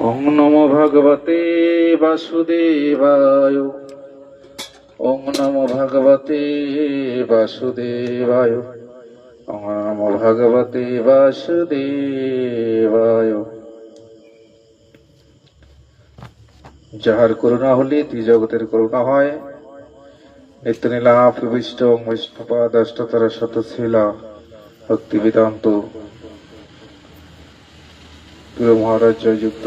ওং নমো ভগবতে বাসুদেবায়। ওং নমো ভগবতে বাসুদেবায়। ওং নমো ভগবতে বাসুদেবায়। যাহার করুণা হলে ত্রিজগতের করুণা হয়। নিত্য নীলা প্রবিষ্ট বৈষ্ণবাদ অষ্টতর শতশীলা ভক্তি বেদান্ত গুরু মহারাজ জয়যুক্ত।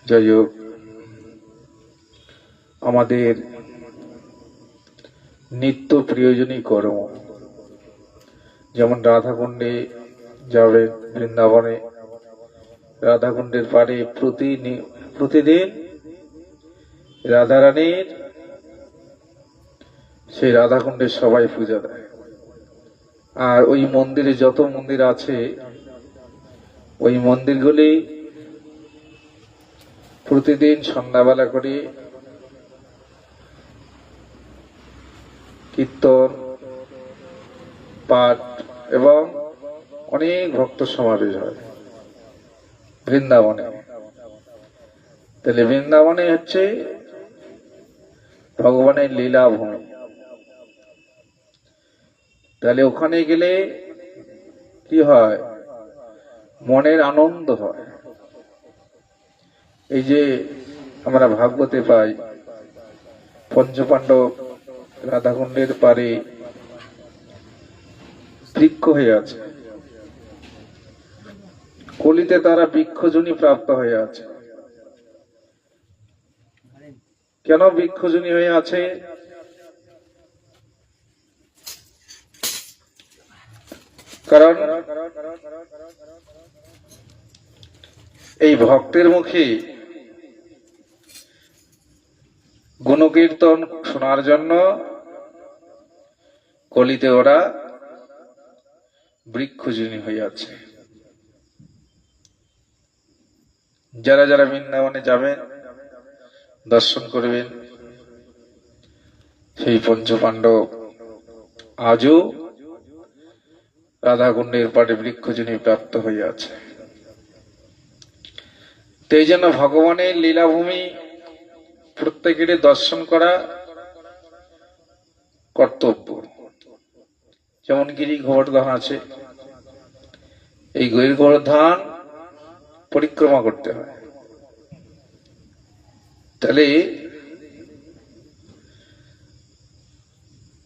যাই হোক, আমাদের নিত্য প্রয়োজনীয় কর্ম, যেমন রাধাকুণ্ডে যাবেন, বৃন্দাবনে রাধাকুণ্ডের পাড়ে প্রতিদিন রাধারানীর সেই রাধাকুণ্ডের সবাই পূজা দেয়। আর ওই মন্দিরে যত মন্দির আছে, ওই মন্দিরগুলি প্রতিদিন সন্ধ্যাবেলা করে কীর্তন পাঠ এবং অনেক ভক্ত সমাবেশ হয় বৃন্দাবনে। তাহলে বৃন্দাবনে হচ্ছে ভগবানের লীলা ভূমি। তাহলে ওখানে গেলে কি হয়? মনের আনন্দ হয়। এই যে আমরা ভাগবতে পাই, পঞ্চপাণ্ডব রাধাকুণ্ডের পারে বৃক্ষ হয়ে আছে, কলিতে তারা বৃক্ষজনী প্রাপ্ত হয়ে আছে। কেন বৃক্ষজনী হয়ে আছে? কারণ এই ভক্তের মুখে গুণকীর্তন শোনার জন্য কলিতে ওরা বৃক্ষজনী হয়ে আছে। যারা যারা বৃন্দাবনে যাবেন, দর্শন করবেন, সেই পঞ্চপাণ্ডব আজও রাধাকুণ্ডের পাড়ে বৃক্ষজনী প্রাপ্ত হয়ে আছে। এই জন্য ভগবানের লীলাভূমি প্রত্যেকের দর্শন করা কর্তব্য। যেমন গিরি গোবর্ধন আছে, এই গিরি গোবর্ধন পরিক্রমা করতে হয়। তাহলে